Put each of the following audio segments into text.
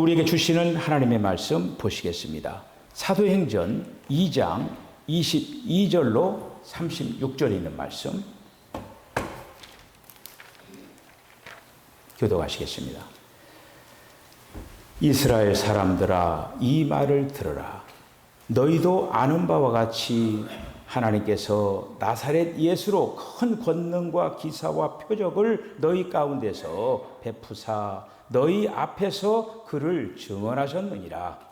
우리에게 주시는 하나님의 말씀 보시겠습니다. 사도행전 2장 22절로 36절에 있는 말씀 교독하시겠습니다. 이스라엘 사람들아, 이 말을 들으라. 너희도 아는 바와 같이 하나님께서 나사렛 예수로 큰 권능과 기사와 표적을 너희 가운데서 베푸사 너희 앞에서 그를 증언하셨느니라.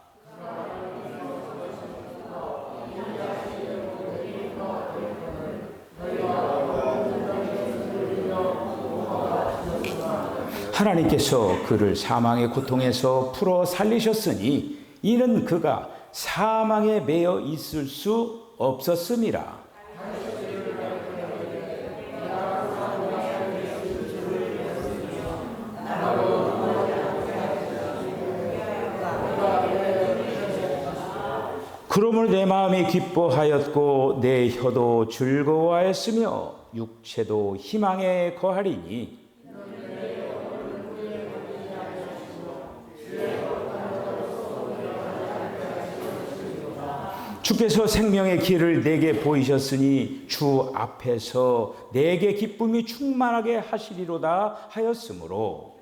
하나님께서 그를 사망의 고통에서 풀어 살리셨으니 이는 그가 사망에 매여 있을 수 없었음이라. 그러므로 내 마음이 기뻐하였고 내 혀도 즐거워하였으며 육체도 희망에 거하리니 주께서 생명의 길을 내게 보이셨으니 주 앞에서 내게 기쁨이 충만하게 하시리로다 하였으므로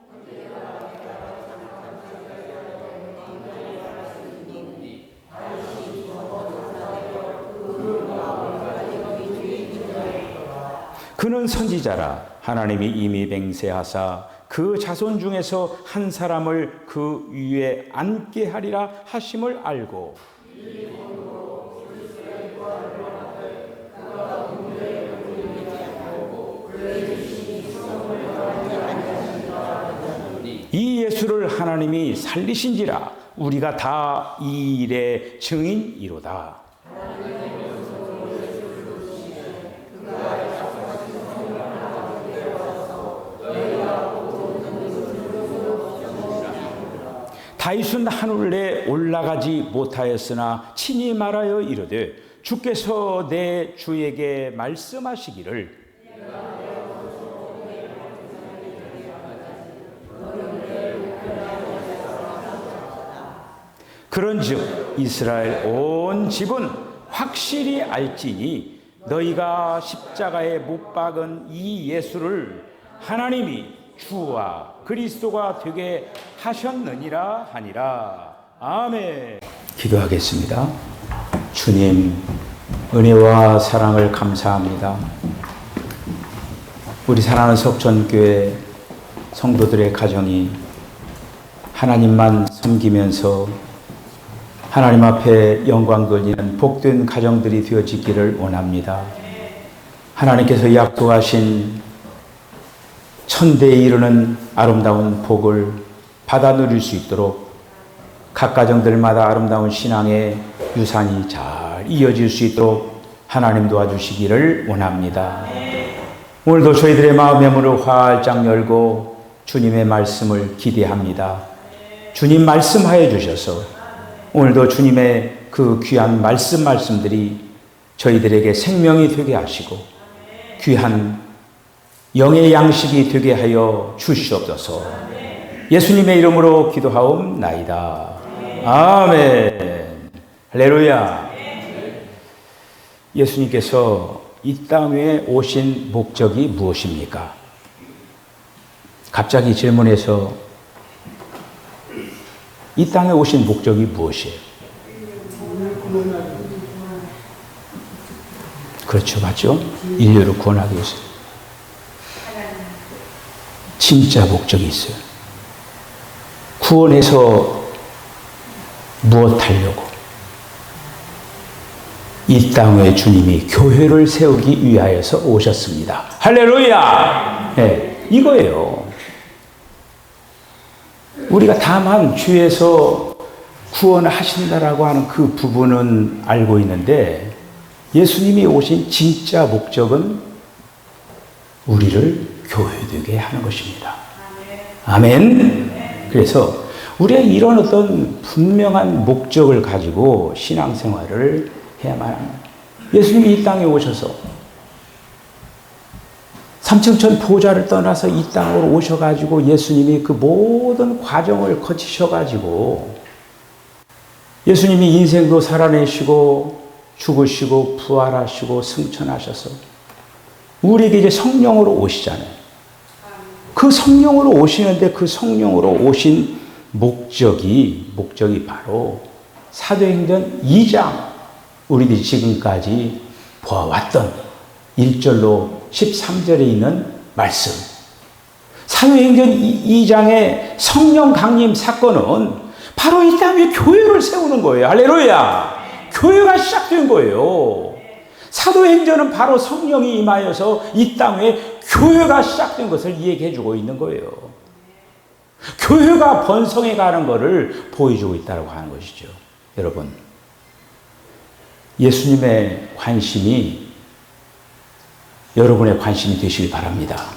그는 선지자라. 하나님이 이미 맹세하사 그 자손 중에서 한 사람을 그 위에 앉게 하리라 하심을 알고 이 예수를 하나님이 살리신지라. 우리가 다 이 일의 증인이로다. 다윗은 하늘에 올라가지 못하였으나 친히 말하여 이르되 주께서 내 주에게 말씀하시기를 그런즉 이스라엘 온 집은 확실히 알지니 너희가 십자가에 못 박은 이 예수를 하나님이 주와 그리스도가 되게 하셨느니라 하니라. 아멘. 기도하겠습니다. 주님, 은혜와 사랑을 감사합니다. 우리 사랑하는 석전교회 성도들의 가정이 하나님만 섬기면서 하나님 앞에 영광 돌리는 복된 가정들이 되어지기를 원합니다. 하나님께서 약속하신 천대에 이르는 아름다운 복을 받아 누릴 수 있도록 각 가정들마다 아름다운 신앙의 유산이 잘 이어질 수 있도록 하나님 도와주시기를 원합니다. 오늘도 저희들의 마음의 문을 활짝 열고 주님의 말씀을 기대합니다. 주님 말씀하여 주셔서 오늘도 주님의 그 귀한 말씀들이 저희들에게 생명이 되게 하시고 귀한 영의 양식이 되게 하여 주시옵소서. 예수님의 이름으로 기도하옵나이다. 아멘. 할렐루야. 예수님께서 이 땅에 오신 목적이 무엇입니까? 갑자기 질문해서 이 땅에 오신 목적이 무엇이에요? 그렇죠, 맞죠? 인류를 구원하기 위해서. 진짜 목적이 있어요. 구원해서 무엇 하려고? 이 땅에 주님이 교회를 세우기 위하여서 오셨습니다. 할렐루야! 네, 이거예요. 우리가 다만 주에서 구원하신다라고 하는 그 부분은 알고 있는데 예수님이 오신 진짜 목적은 우리를 교회되게 하는 것입니다. 아멘. 그래서 우리가 이런 어떤 분명한 목적을 가지고 신앙생활을 해야만 합니다. 예수님이 이 땅에 오셔서 삼층천 보좌를 떠나서 이 땅으로 오셔가지고 예수님이 그 모든 과정을 거치셔가지고 예수님이 인생도 살아내시고 죽으시고 부활하시고 승천하셔서 우리에게 이제 성령으로 오시잖아요. 그 성령으로 오시는데 그 성령으로 오신 목적이 바로 사도행전 2장 우리들이 지금까지 보아왔던 1절로 13절에 있는 말씀. 사도행전 2장의 성령 강림 사건은 바로 이 땅에 교회를 세우는 거예요. 할렐루야. 교회가 시작된 거예요. 사도행전은 바로 성령이 임하여서 이 땅에 교회가 시작된 것을 얘기해 주고 있는 거예요. 교회가 번성해 가는 것을 보여주고 있다고 하는 것이죠. 여러분, 예수님의 관심이 여러분의 관심이 되시길 바랍니다.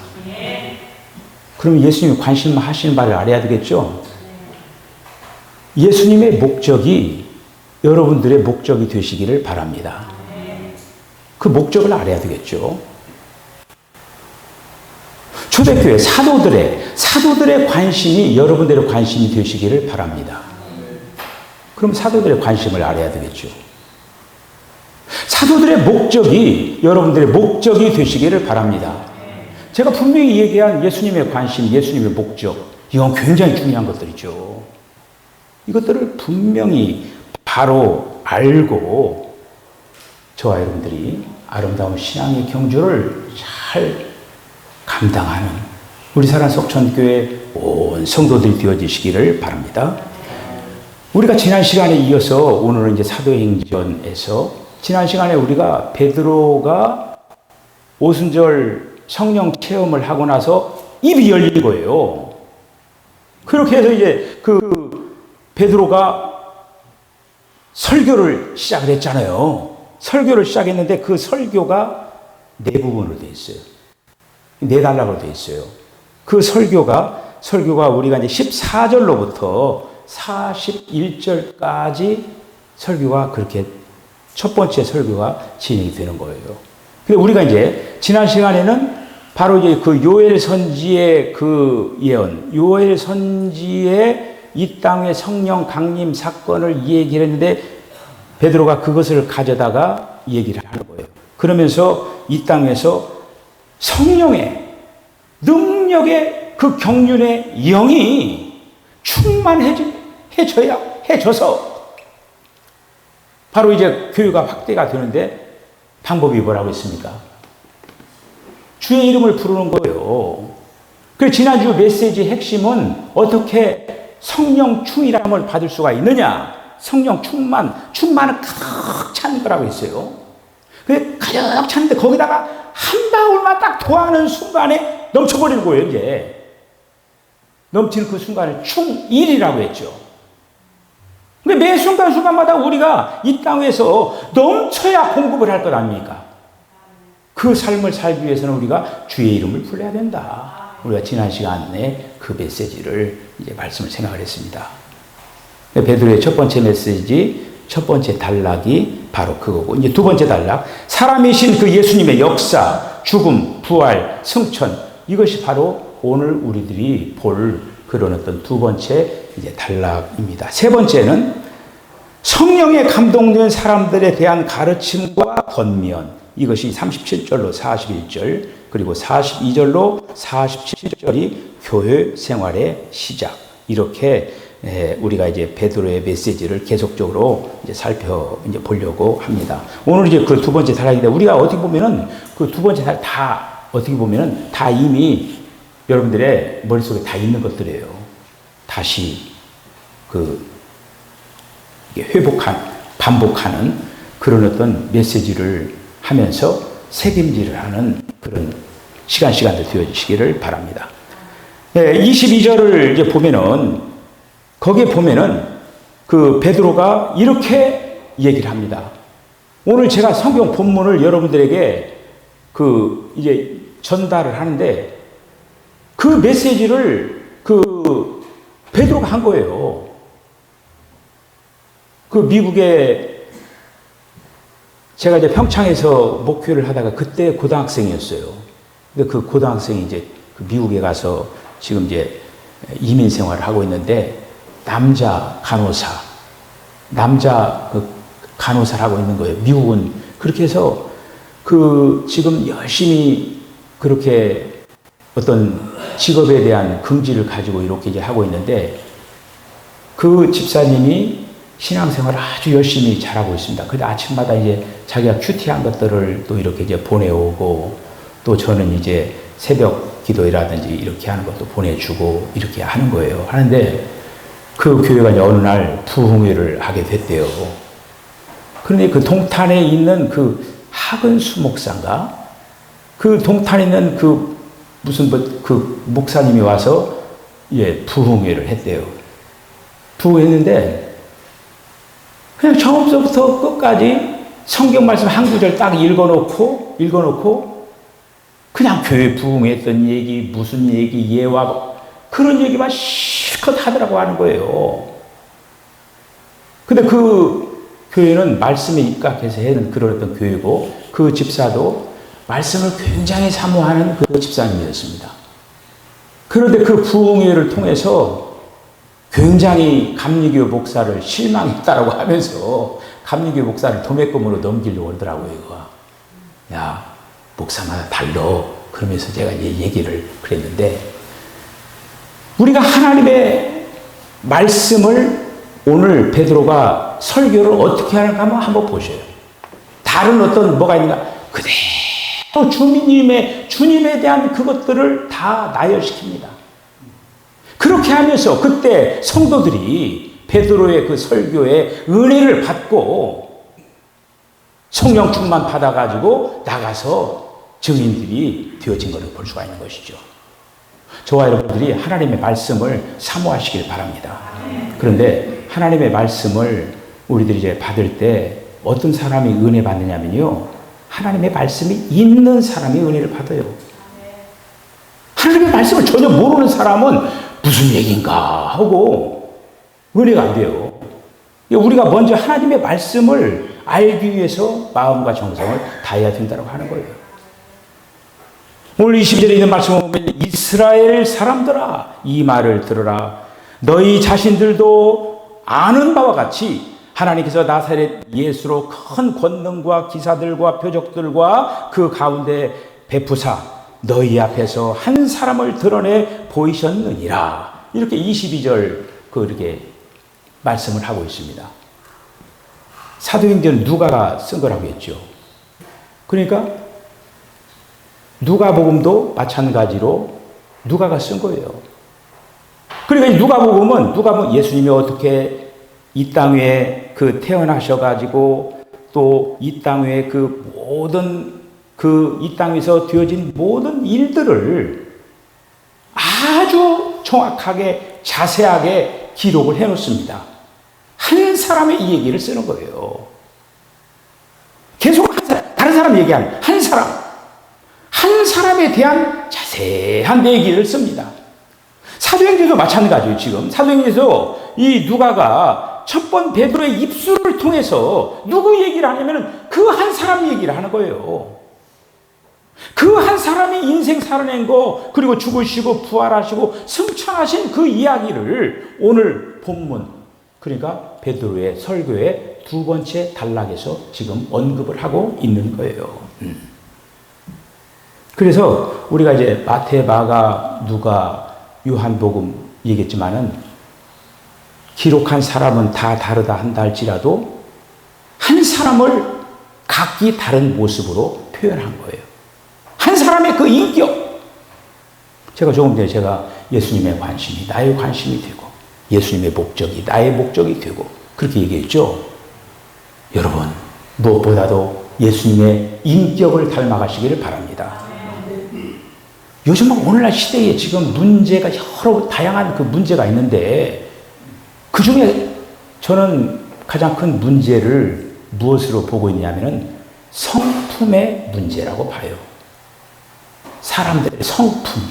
그럼 예수님이 관심 하시는 바를 알아야 되겠죠? 예수님의 목적이 여러분들의 목적이 되시기를 바랍니다. 그 목적을 알아야 되겠죠? 초대교회 사도들의 관심이 여러분들의 관심이 되시기를 바랍니다. 그럼 사도들의 관심을 알아야 되겠죠? 사도들의 목적이 여러분들의 목적이 되시기를 바랍니다. 제가 분명히 얘기한 예수님의 관심, 예수님의 목적, 이건 굉장히 중요한 것들이죠. 이것들을 분명히 바로 알고 저와 여러분들이 아름다운 신앙의 경주를 잘 감당하는 우리 사랑 석천교회 온 성도들이 되어지시기를 바랍니다. 우리가 지난 시간에 이어서 오늘은 이제 사도행전에서 지난 시간에 우리가 베드로가 오순절 성령 체험을 하고 나서 입이 열린 거예요. 그렇게 해서 이제 베드로가 설교를 시작을 했잖아요. 설교를 시작했는데 그 설교가 네 부분으로 되어 있어요. 네 단락으로 되어 있어요. 그 설교가 우리가 이제 14절로부터 41절까지 설교가 그렇게 첫 번째 설교가 진행이 되는 거예요. 근데 우리가 이제 지난 시간에는 바로 이제 그 요엘 선지의 그 예언, 요엘 선지의 이 땅의 성령 강림 사건을 얘기를 했는데 베드로가 그것을 가져다가 얘기를 하는 거예요. 그러면서 이 땅에서 성령의 능력의 그 경륜의 영이 충만해져서 바로 이제 교회가 확대가 되는데 방법이 뭐라고 했습니까? 주의 이름을 부르는 거예요. 그래서 지난주 메시지의 핵심은 어떻게 성령 충만함을 받을 수가 있느냐? 성령 충만은 가득 찬 거라고 했어요. 그 가득 찼는데 거기다가 한 방울만 딱 더하는 순간에 넘쳐버리는 거예요, 이제. 넘치는 그 순간을 충일이라고 했죠. 근데 매 순간순간마다 우리가 이 땅에서 넘쳐야 공급을 할 것 아닙니까? 그 삶을 살기 위해서는 우리가 주의 이름을 불러야 된다. 우리가 지난 시간에 그 메시지를 이제 말씀을 생각을 했습니다. 베드로의 첫 번째 메시지, 첫 번째 단락이 바로 그거고, 이제 두 번째 단락, 사람이신 그 예수님의 역사, 죽음, 부활, 승천, 이것이 바로 오늘 우리들이 볼 그런 어떤 두 번째 이제 단락입니다. 세 번째는 성령에 감동된 사람들에 대한 가르침과 권면, 이것이 37절로 41절, 그리고 42절로 47절이 교회 생활의 시작. 이렇게 우리가 이제 베드로의 메시지를 계속적으로 이제 보려고 합니다. 오늘 이제 그 두 번째 단락인데 우리가 어떻게 보면은 그 두 번째 단락 다 이미 여러분들의 머릿속에 다 있는 것들이에요. 다시 반복하는 그런 어떤 메시지를 하면서 새김질을 하는 그런 시간들 되어주시기를 바랍니다. 22절을 이제 보면은, 거기에 보면은 그 베드로가 이렇게 얘기를 합니다. 오늘 제가 성경 본문을 여러분들에게 이제 전달을 하는데 그 메시지를 베드로가 한 거예요. 미국에 제가 이제 평창에서 목회를 하다가 그때 고등학생이었어요. 근데 그 고등학생이 이제 그 미국에 가서 지금 이제 이민 생활을 하고 있는데 남자 그 간호사를 하고 있는 거예요. 미국은 그렇게 해서 그 지금 열심히 그렇게 어떤 직업에 대한 긍지를 가지고 이렇게 이제 하고 있는데 그 집사님이 신앙생활을 아주 열심히 잘하고 있습니다. 근데 아침마다 이제 자기가 큐티한 것들을 또 이렇게 이제 보내오고 또 저는 이제 새벽 기도회라든지 이렇게 하는 것도 보내주고 이렇게 하는 거예요. 하는데 그 교회가 이제 어느 날 부흥회를 하게 됐대요. 그런데 그 동탄에 있는 그 하근수 목사인가? 그 동탄에 있는 그 무슨 그 목사님이 와서 예, 부흥회를 했대요. 부흥했는데 그냥 처음부터 끝까지 성경 말씀 한 구절 딱 읽어놓고 그냥 교회 부흥했던 얘기, 무슨 얘기, 예와 그런 얘기만 실컷 하더라고 하는 거예요. 근데 그 교회는 말씀에 입각해서 하는 그런 어떤 교회고 그 집사도 말씀을 굉장히 사모하는 그 집사님이었습니다. 그런데 그 부흥회를 통해서 굉장히 감리교 목사를 실망했다라고 하면서 감리교 목사를 도매금으로 넘기려고 하더라고요. 야, 목사마다 달러. 그러면서 제가 이제 얘기를 그랬는데 우리가 하나님의 말씀을 오늘 베드로가 설교를 어떻게 하는가 한번 보셔요. 다른 어떤 뭐가 있는가 그대로 주님에 대한 그것들을 다 나열시킵니다. 그렇게 하면서 그때 성도들이 베드로의 그 설교에 은혜를 받고 성령 충만 받아가지고 나가서 증인들이 되어진 것을 볼 수가 있는 것이죠. 저와 여러분들이 하나님의 말씀을 사모하시길 바랍니다. 그런데 하나님의 말씀을 우리들이 이제 받을 때 어떤 사람이 은혜 받느냐면요. 하나님의 말씀이 있는 사람이 은혜를 받아요. 하나님의 말씀을 전혀 모르는 사람은 무슨 얘기인가 하고 은혜가 안 돼요. 우리가 먼저 하나님의 말씀을 알기 위해서 마음과 정성을 다해야 된다고 하는 거예요. 오늘 20절에 있는 말씀을 보면 이스라엘 사람들아 이 말을 들으라. 너희 자신들도 아는 바와 같이 하나님께서 나사렛 예수로 큰 권능과 기사들과 표적들과 그 가운데 베푸사 너희 앞에서 한 사람을 드러내 보이셨느니라. 이렇게 22절 그렇게 말씀을 하고 있습니다. 사도행전 누가가 쓴 거라고 했죠. 그러니까 누가복음도 마찬가지로 누가가 쓴 거예요. 그러니까 누가복음은 예수님이 어떻게 이 땅 위에 그 태어나셔가지고 또 이 땅 위에 그 모든 이 땅에서 되어진 모든 일들을 아주 정확하게 자세하게 기록을 해놓습니다. 한 사람의 이 얘기를 쓰는 거예요. 계속 다른 사람 얘기하는 한 사람에 대한 자세한 얘기를 씁니다. 사도행전도 마찬가지예요. 지금 사도행전에서 이 누가가 첫 번 베드로의 입술을 통해서 누구 얘기를 하냐면 그 한 사람 얘기를 하는 거예요. 그 한 사람이 인생 살아낸 거 그리고 죽으시고 부활하시고 승천하신 그 이야기를 오늘 본문 그러니까 베드로의 설교의 두 번째 단락에서 지금 언급을 하고 있는 거예요. 그래서 우리가 이제 마태, 마가, 누가, 요한복음 얘기했지만은 기록한 사람은 다 다르다 한다 할지라도 한 사람을 각기 다른 모습으로 표현한 거예요. 한 사람의 그 인격. 제가 조금 전에 예수님의 관심이 나의 관심이 되고 예수님의 목적이 나의 목적이 되고 그렇게 얘기했죠. 여러분 무엇보다도 예수님의 인격을 닮아가시기를 바랍니다. 요즘 오늘날 시대에 지금 문제가 여러 다양한 그 문제가 있는데 그 중에 저는 가장 큰 문제를 무엇으로 보고 있냐면은 성품의 문제라고 봐요. 사람들의 성품.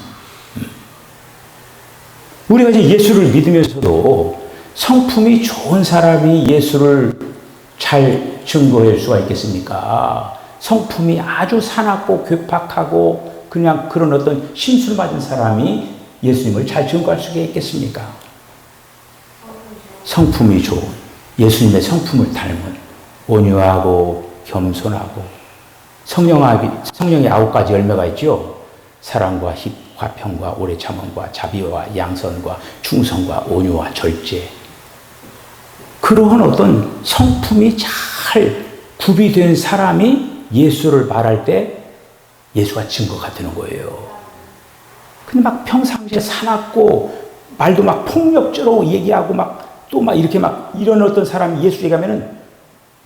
우리가 이제 예수를 믿으면서도 성품이 좋은 사람이 예수를 잘 증거할 수가 있겠습니까? 성품이 아주 사납고 괴팍하고 그냥 그런 어떤 신술 맞은 사람이 예수님을 잘 증거할 수 있겠습니까? 성품이 좋은, 예수님의 성품을 닮은, 온유하고 겸손하고, 성령의 9가지 열매가 있죠. 사랑과 화평과 오래 참음과 자비와 양선과 충성과 온유와 절제. 그러한 어떤 성품이 잘 구비된 사람이 예수를 말할 때 예수가 증거가 되는 거예요. 근데 막 평상시에 사납고 말도 막 폭력적으로 얘기하고 또 이렇게 이런 어떤 사람이 예수 얘기하면은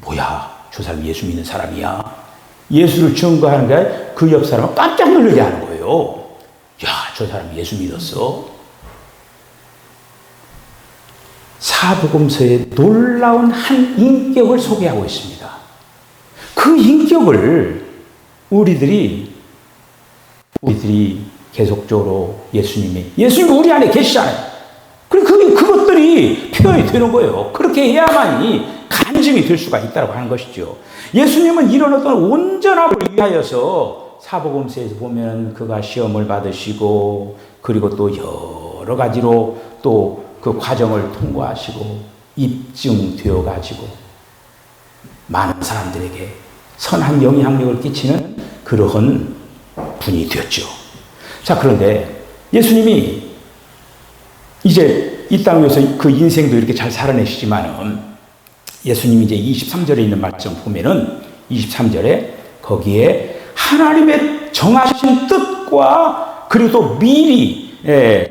뭐야, 저 사람 예수 믿는 사람이야. 예수를 증거하는 게 그 옆 사람은 깜짝 놀라게 하는 거예요. 야, 저 사람 예수 믿었어. 사복음서에 놀라운 한 인격을 소개하고 있습니다. 그 인격을 우리들이 계속적으로 예수님이 우리 안에 계시잖아요. 그것들이 표현이 되는 거예요. 그렇게 해야만이 간증이 될 수가 있다고 하는 것이죠. 예수님은 이런 어떤 온전함을 위하여서 사복음서에서 보면 그가 시험을 받으시고 그리고 또 여러 가지로 또 그 과정을 통과하시고 입증되어 가지고 많은 사람들에게 선한 영향력을 끼치는 그러한 분이 되었죠. 자, 그런데 예수님이 이제 이 땅에서 그 인생도 이렇게 잘 살아내시지만은 예수님이 이제 23절에 있는 말씀 보면은 23절에 거기에 하나님의 정하신 뜻과 그리고 또 미리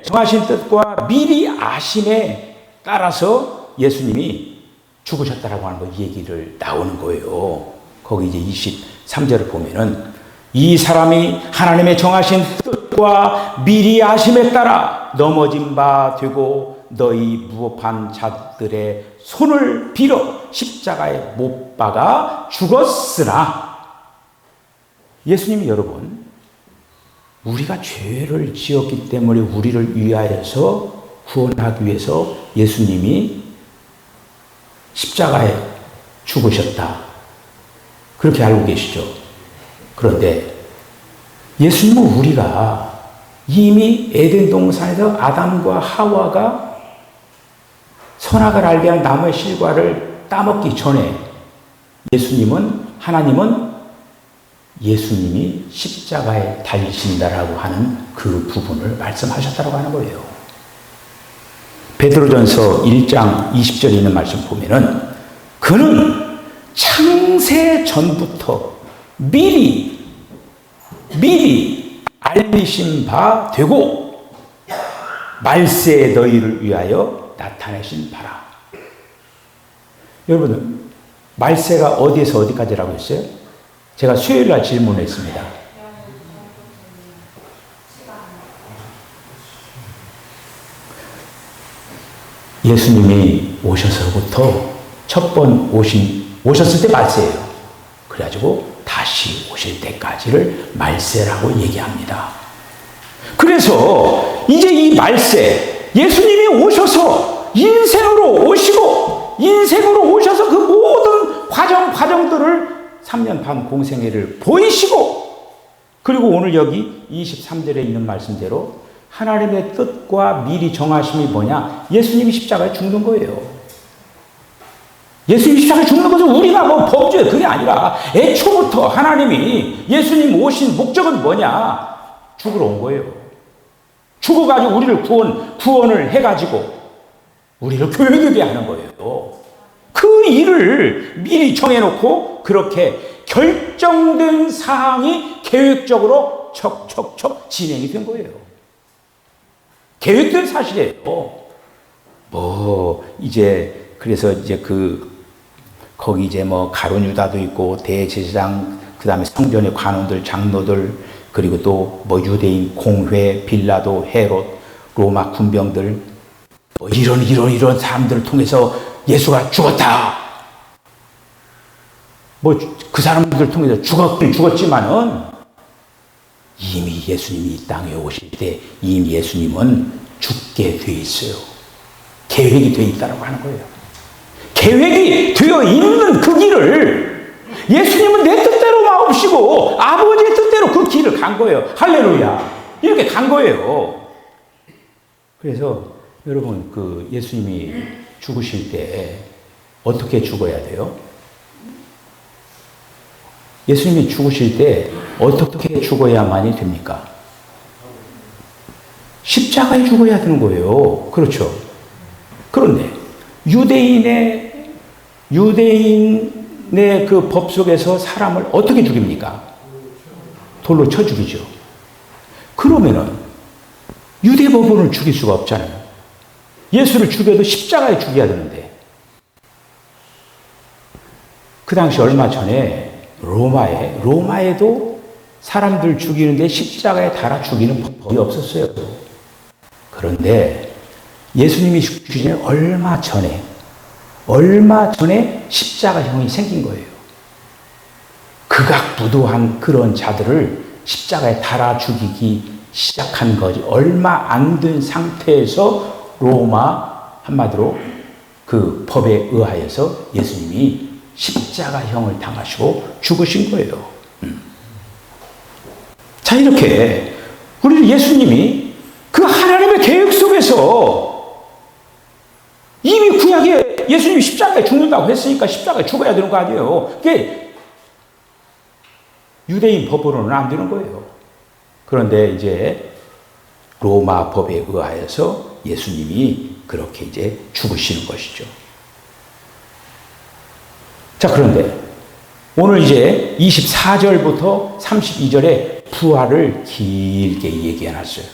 정하신 뜻과 미리 아심에 따라서 예수님이 죽으셨다라고 하는 거 얘기를 나오는 거예요. 거기 이제 23절을 보면은 이 사람이 하나님의 정하신 뜻과 미리 아심에 따라 넘어진 바 되고 너희 무법한 자들의 손을 빌어 십자가에 못 박아 죽었으나 예수님이 여러분 우리가 죄를 지었기 때문에 우리를 위하여서 구원하기 위해서 예수님이 십자가에 죽으셨다. 그렇게 알고 계시죠? 그런데 예수님은 우리가 이미 에덴 동산에서 아담과 하와가 선악을 알게 한 나무의 실과를 따먹기 전에 하나님은 예수님이 십자가에 달리신다라고 하는 그 부분을 말씀하셨다고 하는 거예요. 베드로전서 1장 20절에 있는 말씀 보면은 그는 창세 전부터 미리 알리신 바 되고 말세에 너희를 위하여 나타내신 바라. 여러분, 말세가 어디에서 어디까지라고 했어요? 제가 수요일날 질문했습니다. 예수님이 오셔서부터 첫 번 오셨을 때 말세예요. 그래가지고 다시 오실 때까지를 말세라고 얘기합니다. 그래서 이제 이 말세, 예수님이 오셔서 인생으로 오셔서 그 모든 과정들을 3년 반 공생애를 보이시고 그리고 오늘 여기 23절에 있는 말씀대로 하나님의 뜻과 미리 정하심이 뭐냐? 예수님이 십자가에 죽는 거예요. 예수님이 십자가에 죽는 것은 우리가 범죄 그게 아니라 애초부터 하나님이 예수님 오신 목적은 뭐냐? 죽으러 온 거예요. 죽어가지고 우리를 구원을 해가지고 우리를 교회되게 하는 거예요. 그 일을 미리 정해놓고 그렇게 결정된 사항이 계획적으로 척척척 진행이 된 거예요. 계획된 사실이에요. 그래서 거기 가룟 유다도 있고 대제사장, 그 다음에 성전의 관원들, 장로들, 그리고 또 유대인 공회, 빌라도, 헤롯, 로마 군병들, 이런 사람들을 통해서 예수가 죽었다. 그 사람들 통해서 죽었지만은 이미 예수님이 이 땅에 오실 때 이미 예수님은 죽게 돼 있어요. 계획이 돼 있다라고 하는 거예요. 계획이 되어 있는 그 길을 예수님은 내 뜻대로 없이고 아버지의 뜻대로 그 길을 간 거예요. 할렐루야. 이렇게 간 거예요. 그래서 여러분 그 예수님이 죽으실 때 어떻게 죽어야 돼요? 예수님이 죽으실 때 어떻게 죽어야만이 됩니까? 십자가에 죽어야 되는 거예요. 그렇죠. 그런데 유대인의 그 법 속에서 사람을 어떻게 죽입니까? 돌로 쳐 죽이죠. 그러면은 유대 법원을 죽일 수가 없잖아요. 예수를 죽여도 십자가에 죽여야 되는데, 그 당시 얼마 전에 로마에도 사람들 죽이는데 십자가에 달아 죽이는 법이 없었어요. 그런데 예수님이 죽기 전에 얼마 전에 십자가형이 생긴 거예요. 극악부도한 그런 자들을 십자가에 달아 죽이기 시작한 거지. 얼마 안 된 상태에서 로마, 한마디로 그 법에 의하여서 예수님이 십자가형을 당하시고 죽으신 거예요. 자, 이렇게 우리 예수님이 그 하나님의 계획 속에서 이미 구약에 예수님이 십자가에 죽는다고 했으니까 십자가에 죽어야 되는 거 아니에요. 그게 유대인 법으로는 안 되는 거예요. 그런데 이제 로마 법에 의하여서 예수님이 그렇게 이제 죽으시는 것이죠. 자, 그런데 오늘 이제 24절부터 32절에 부활을 길게 얘기해 놨어요.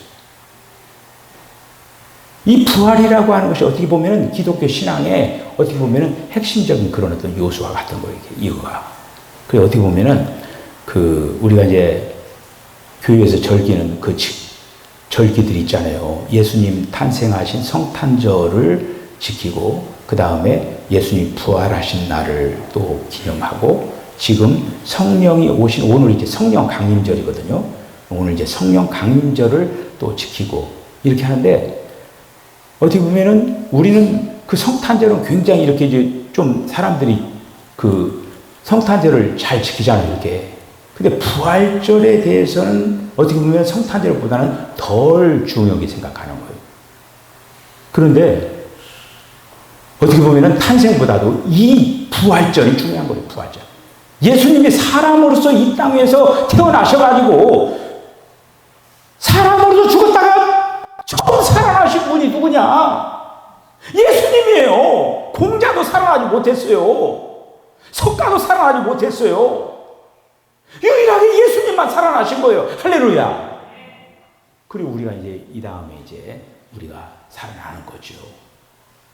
이 부활이라고 하는 것이 어떻게 보면 기독교 신앙의 어떻게 보면 핵심적인 그런 어떤 요소와 같은 거예요. 이거가. 그래 어떻게 보면은 그 우리가 이제 교회에서 절기는 그 절기들 있잖아요. 예수님 탄생하신 성탄절을 지키고 그 다음에 예수님 부활하신 날을 또 기념하고 지금 성령이 오신 오늘 이제 성령 강림절이거든요. 오늘 이제 성령 강림절을 또 지키고 이렇게 하는데 어떻게 보면은 우리는 그 성탄절은 굉장히 이렇게 이제 좀 사람들이 그 성탄절을 잘 지키잖아요, 이렇게. 근데 부활절에 대해서는 어떻게 보면 성탄절보다는 덜 중요하게 생각하는 거예요. 그런데 어떻게 보면은 탄생보다도 이 부활절이 중요한 거예요, 부활절. 예수님이 사람으로서 이 땅에서 태어나셔가지고 사람으로서 죽었다가 처음 살아나신 분이 누구냐? 예수님이에요. 공자도 살아나지 못했어요. 석가도 살아나지 못했어요. 유일하게 예수님만 살아나신 거예요. 할렐루야. 그리고 우리가 이제 이 다음에 이제 우리가 살아나는 거죠.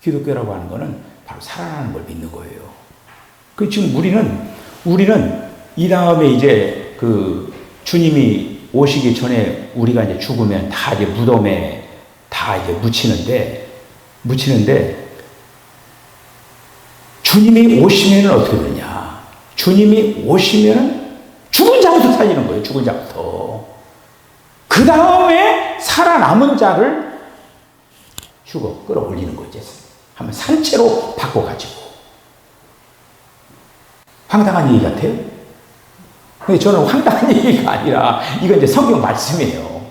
기독교라고 하는 거는 바로 살아나는 걸 믿는 거예요. 그 지금 우리는 이 다음에 이제 그 주님이 오시기 전에 우리가 이제 죽으면 다 이제 무덤에 다 이제 묻히는데 주님이 오시면은 어떻게 되냐? 주님이 오시면은 죽은 자부터 살리는 거예요. 죽은 자부터. 그 다음에 살아남은 자를 끌어올리는 거지. 한번 산채로 바꿔가지고. 황당한 얘기 같아요? 근데 저는 황당한 얘기가 아니라 이건 이제 성경 말씀이에요.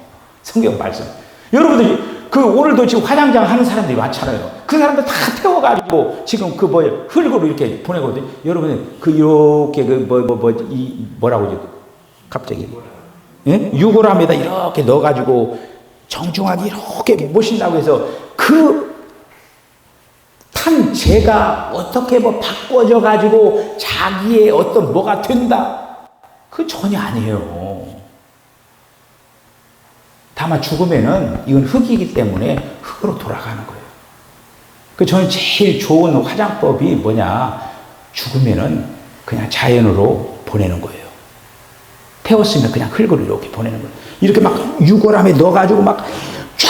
성경 말씀. 여러분들 오늘도 지금 화장장 하는 사람들이 많잖아요. 그 사람들 다 태워가지고 지금 흙으로 이렇게 보내거든요. 여러분 이렇게 뭐라고 하죠? 갑자기 예? 유골함에다 이렇게 넣어가지고 정중하게 이렇게 모신다고 해서 그 탄 죄가 어떻게 바꿔져 가지고 자기의 어떤 뭐가 된다? 그 전혀 아니에요. 다만 죽으면은 이건 흙이기 때문에 흙으로 돌아가는 거예요. 저는 제일 좋은 화장법이 뭐냐? 죽으면은 그냥 자연으로 보내는 거예요. 태웠으면 그냥 흙으로 이렇게 보내는 거예요. 이렇게 막 유골함에 넣어가지고 막 쫙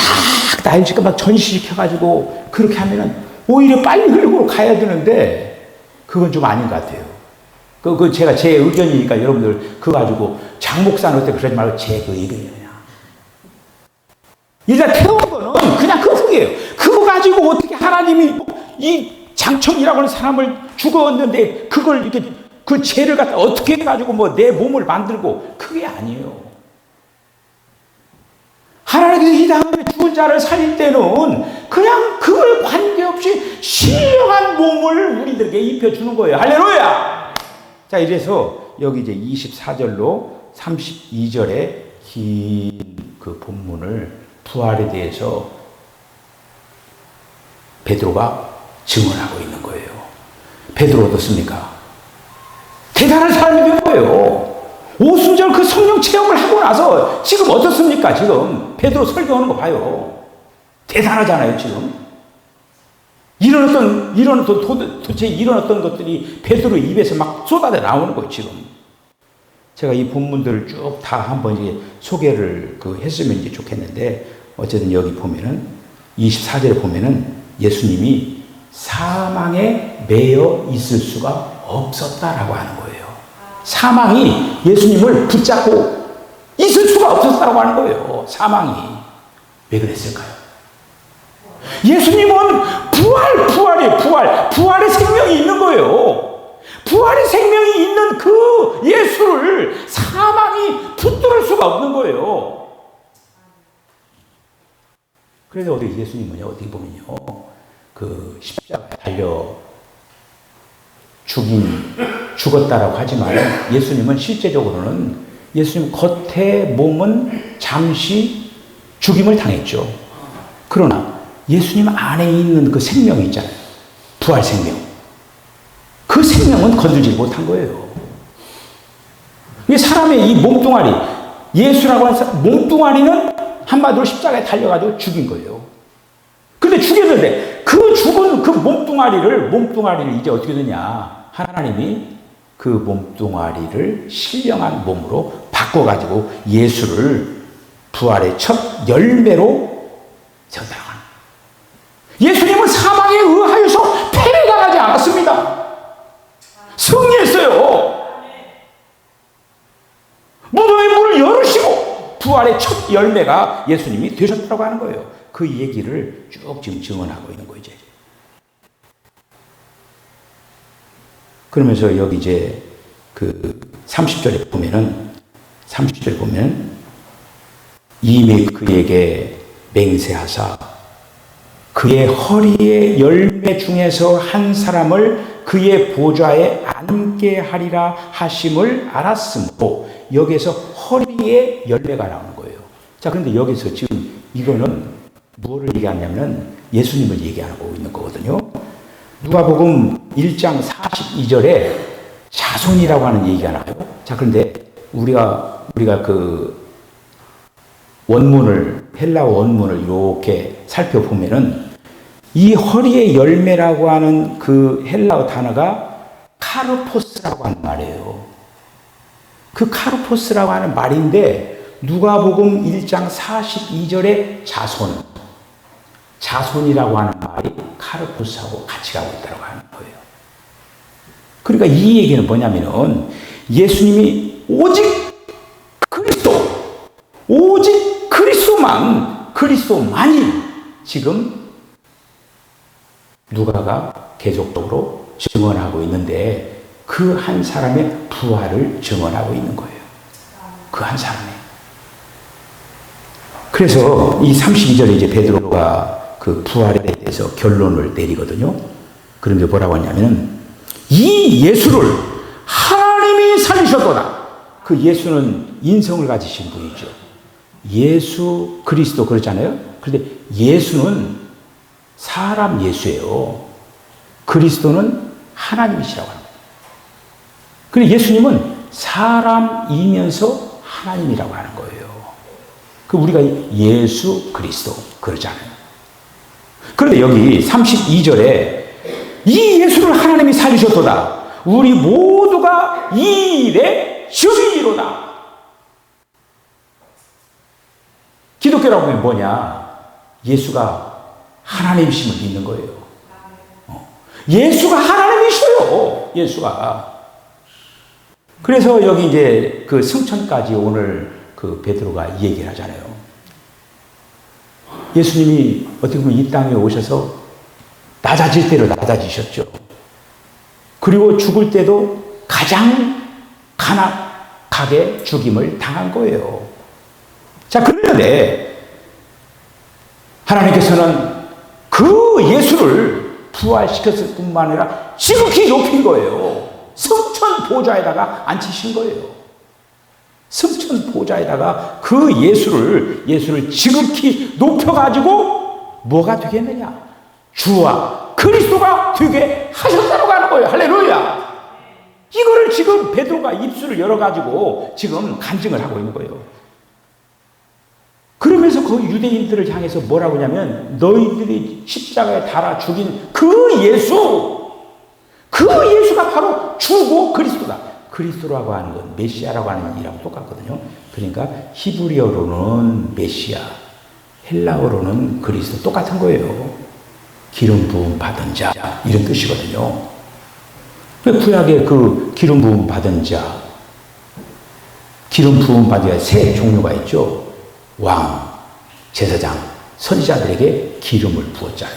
나일지까 막 전시시켜가지고 그렇게 하면은 오히려 빨리 흙으로 가야 되는데 그건 좀 아닌 것 같아요. 제가 제 의견이니까 여러분들 그거 가지고 장 목사는 어때 그러지 말고 제 그 의견이에요. 일단 태운 거는 그냥 그 흙이에요. 그거 가지고 어떻게 하나님이 이 장청이라고 하는 사람을 죽었는데 그걸 이렇게 그 죄를 갖다 어떻게 해가지고 뭐 내 몸을 만들고 그게 아니에요. 하나님께서 이 다음에 죽은 자를 살릴 때는 그냥 그걸 관계없이 신령한 몸을 우리들에게 입혀주는 거예요. 할렐루야! 자, 이래서 여기 이제 24절로 32절에 긴 그 본문을 부활에 대해서 베드로가 증언하고 있는 거예요. 베드로 어떻습니까? 대단한 사람이 된 거예요. 오순절 그 성령 체험을 하고 나서 지금 어떻습니까? 지금 베드로 설교하는 거 봐요. 대단하잖아요, 지금. 도대체 이런 어떤 것들이 베드로 입에서 막 쏟아져 나오는 거예요, 지금. 제가 이 본문들을 쭉 다 한번 이제 소개를 했으면 이제 좋겠는데, 어쨌든 여기 보면은, 24절에 보면은 예수님이 사망에 매여 있을 수가 없었다라고 하는 거예요. 사망이 예수님을 붙잡고 있을 수가 없었다라고 하는 거예요. 사망이. 왜 그랬을까요? 예수님은 부활의 생명이 있는 거예요. 부활의 생명이 있는 그 예수를 사망이 붙들을 수가 없는 거예요. 그래서 예수님은 어떻게 보면요, 그 십자가에 달려 죽었다라고 하지만 예수님은 실제적으로는 예수님 겉에 몸은 잠시 죽임을 당했죠. 그러나 예수님 안에 있는 그 생명이 있잖아요. 부활 생명. 그 생명은 건들지 못한 거예요. 이 사람의 이 몸뚱아리, 예수라고 하는 몸뚱아리는 한마디로 십자가에 달려가지고 죽인 거예요. 근데 죽였는데 그 죽은 그 몸뚱아리를 이제 어떻게 되냐. 하나님이 그 몸뚱아리를 신령한 몸으로 바꿔가지고 예수를 부활의 첫 열매로 세웠다고 합니다. 예수님은 사망에 의하여서 패배당하지 않았습니다. 승리했어요. 무덤의 문을 열으시고 부활의 첫 열매가 예수님이 되셨다고 하는 거예요. 그 얘기를 쭉 지금 증언하고 있는 거죠. 그러면서 여기 이제 그 30절에 보면은 이미 그에게 맹세하사 그의 허리의 열매 중에서 한 사람을 그의 보좌에 앉게 하리라 하심을 알았으므로 여기에서 허리의 열매가 나오는 거예요. 자, 그런데 여기서 지금 이거는 무엇을 얘기하냐면 예수님을 얘기하고 있는 거거든요. 누가복음 1장 42절에 자손이라고 하는 얘기가 나와요. 자, 그런데 우리가 그 헬라 원문을 이렇게 살펴보면은 이 허리의 열매라고 하는 그 헬라어 단어가 카르포스라고 하는 말이에요. 그 카르포스라고 하는 말인데 누가복음 1장 42절에 자손이라고 하는 말이 카르포스하고 같이 가고 있다고 하는 거예요. 그러니까 이 얘기는 뭐냐면은 예수님이 오직 그리스도만이 지금 누가가 계속적으로 증언하고 있는데 그 한 사람의 부활을 증언하고 있는 거예요. 그 한 사람의. 그래서 이 32절에 이제 베드로가 그 부활에 대해서 결론을 내리거든요. 그런데 뭐라고 하냐면은 이 예수를 하나님이 살리셨도다. 그 예수는 인성을 가지신 분이죠. 예수 그리스도 그렇잖아요. 그런데 예수는 사람 예수예요. 그리스도는 하나님이시라고 합니다. 그리고 예수님은 사람이면서 하나님이라고 하는 거예요. 그 우리가 예수 그리스도 그러잖아요. 그런데 여기 32절에 이 예수를 하나님이 살리셨도다. 우리 모두가 이 일에 증인이로다. 기독교라고 하면 뭐냐? 예수가 하나님이심을 믿는 거예요. 예수가 하나님이셔요. 예수가. 그래서 여기 이제 그 승천까지 오늘 그 베드로가 얘기를 하잖아요. 예수님이 어떻게 보면 이 땅에 오셔서 낮아질 대로 낮아지셨죠. 그리고 죽을 때도 가장 간악하게 죽임을 당한 거예요. 자, 그런데 하나님께서는 그 예수를 부활시켰을 뿐만 아니라 지극히 높인 거예요. 승천 보좌에다가 앉히신 거예요. 승천 보좌에다가 그 예수를 지극히 높여가지고 뭐가 되겠느냐? 주와 그리스도가 되게 하셨다고 하는 거예요. 할렐루야. 이거를 지금 베드로가 입술을 열어가지고 지금 간증을 하고 있는 거예요. 그러면서 그 유대인들을 향해서 뭐라고 하냐면, 너희들이 십자가에 달아 죽인 그 예수가 바로 주고 그리스도다. 그리스도라고 하는 건 메시아라고 하는 이라고 똑같거든요. 그러니까 히브리어로는 메시아, 헬라어로는 그리스도 똑같은 거예요. 기름 부음 받은 자, 이런 뜻이거든요. 구약에 그 기름 부음 받은 자, 기름 부음 받은 자 세 종류가 있죠. 왕, 제사장, 선지자들에게 기름을 부었잖아요.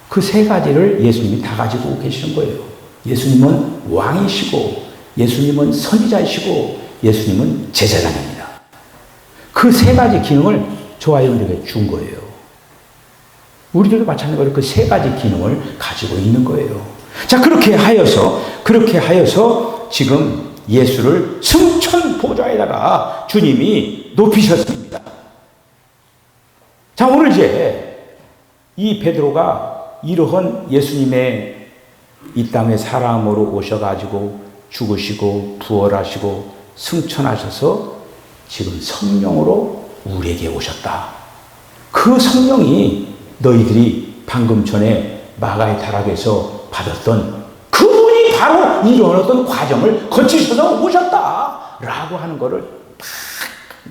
그 세 가지를 예수님이 다 가지고 계시는 거예요. 예수님은 왕이시고, 예수님은 선지자이시고, 예수님은 제사장입니다. 그 세 가지 기능을 저와 여러분에게 준 거예요. 우리들도 마찬가지로 그 세 가지 기능을 가지고 있는 거예요. 자, 그렇게 하여서 지금 예수를 승천 보좌에다가 주님이 높이셨습니다. 자, 오늘 이제 이 베드로가 이러한 예수님의 이 땅에 사람으로 오셔가지고 죽으시고 부활하시고 승천하셔서 지금 성령으로 우리에게 오셨다. 그 성령이 너희들이 방금 전에 마가의 타락에서 받았던 그분이 바로 이런 어떤 과정을 거치셔서 오셨다라고 하는 것을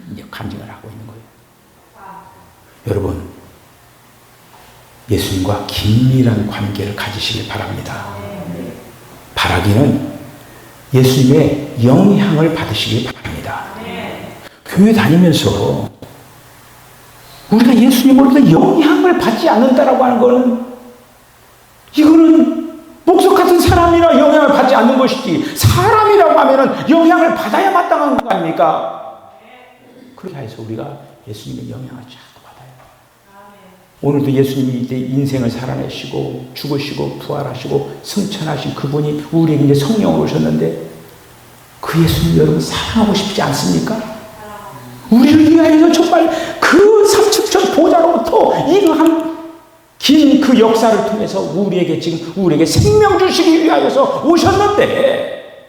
막 간증을 하고 있는 거예요. 여러분, 예수님과 긴밀한 관계를 가지시길 바랍니다. 바라기는 예수님의 영향을 받으시길 바랍니다. 교회 다니면서 우리가 예수님으로부터 영향을 받지 않는다라고 하는 것은, 이거는 목석 같은 사람이나 영향을 받지 않는 것이지, 사람이라고 하면은 영향을 받아야 마땅한 거 아닙니까? 그렇게 해서 우리가 예수님의 영향을 자꾸 받아요. 오늘도 예수님이 이제 인생을 살아내시고 죽으시고 부활하시고 승천하신 그분이 우리에게 이제 성령으로 오셨는데, 그 예수님 여러분 사랑하고 싶지 않습니까? 우리를 위하여서 정말 그 삼층천 보좌로부터 이러한 긴 그 역사를 통해서 우리에게 생명 주시기 위하여서 오셨는데,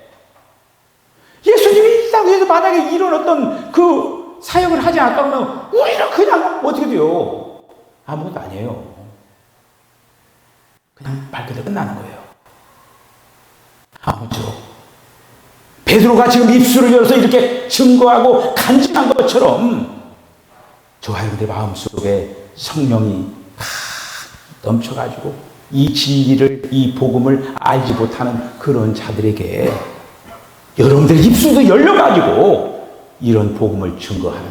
예수님이 이 땅에서 만약에 이런 어떤 그 사역을 하지 않았다 그러면 우리는 그냥 어떻게 돼요? 아무것도 아니에요. 그냥 말 그대로 끝나는 거예요. 아무쪼록 베드로가 지금 입술을 열어서 이렇게 증거하고 간증한 것처럼 저와 여러분의 마음속에 성령이 넘쳐가지고 이 진리를, 이 복음을 알지 못하는 그런 자들에게 여러분들 입술도 열려가지고 이런 복음을 증거하는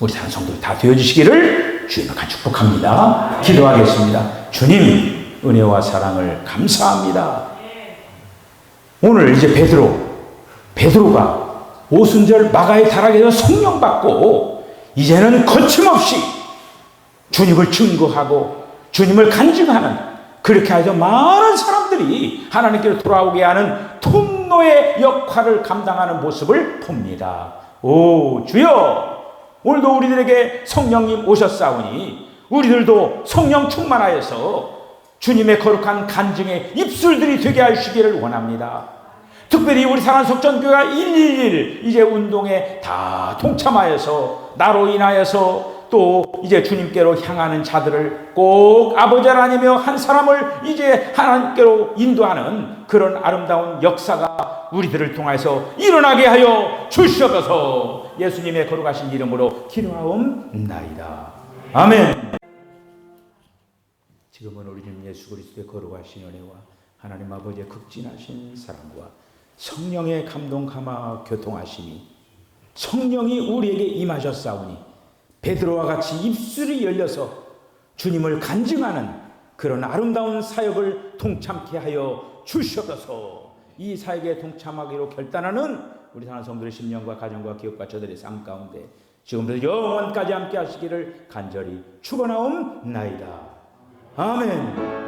우리 사랑 성도들 다 되어주시기를 주님을 간절히 축복합니다. 기도하겠습니다. 주님, 은혜와 사랑을 감사합니다. 오늘 이제 베드로가 오순절 마가의 타락에서 성령 받고 이제는 거침없이 주님을 증거하고 주님을 간증하는, 그렇게 해서 많은 사람들이 하나님께로 돌아오게 하는 통로의 역할을 감당하는 모습을 봅니다. 오 주여, 오늘도 우리들에게 성령님 오셨사오니 우리들도 성령 충만하여서 주님의 거룩한 간증의 입술들이 되게 하시기를 원합니다. 특별히 우리 사랑속전교회가 111 이제 운동에 다 동참하여서 나로 인하여서 또 이제 주님께로 향하는 자들을 꼭 아버지 하나님이여 한 사람을 이제 하나님께로 인도하는 그런 아름다운 역사가 우리들을 통해서 일어나게 하여 주시옵소서. 예수님의 거룩하신 이름으로 기도하옵나이다. 아멘. 지금은 우리 주님 예수 그리스도의 거룩하신 은혜와 하나님 아버지의 극진하신 사랑과 성령의 감동 감화 교통하심이 성령이 우리에게 임하셨사오니 베드로와 같이 입술이 열려서 주님을 간증하는 그런 아름다운 사역을 동참케 하여 주시옵소서. 이 사역에 동참하기로 결단하는 우리 사랑하는 성도들의 심령과 가정과 기업과 저들의 삶 가운데 지금부터 영원까지 함께 하시기를 간절히 축원하옵나이다. 아멘.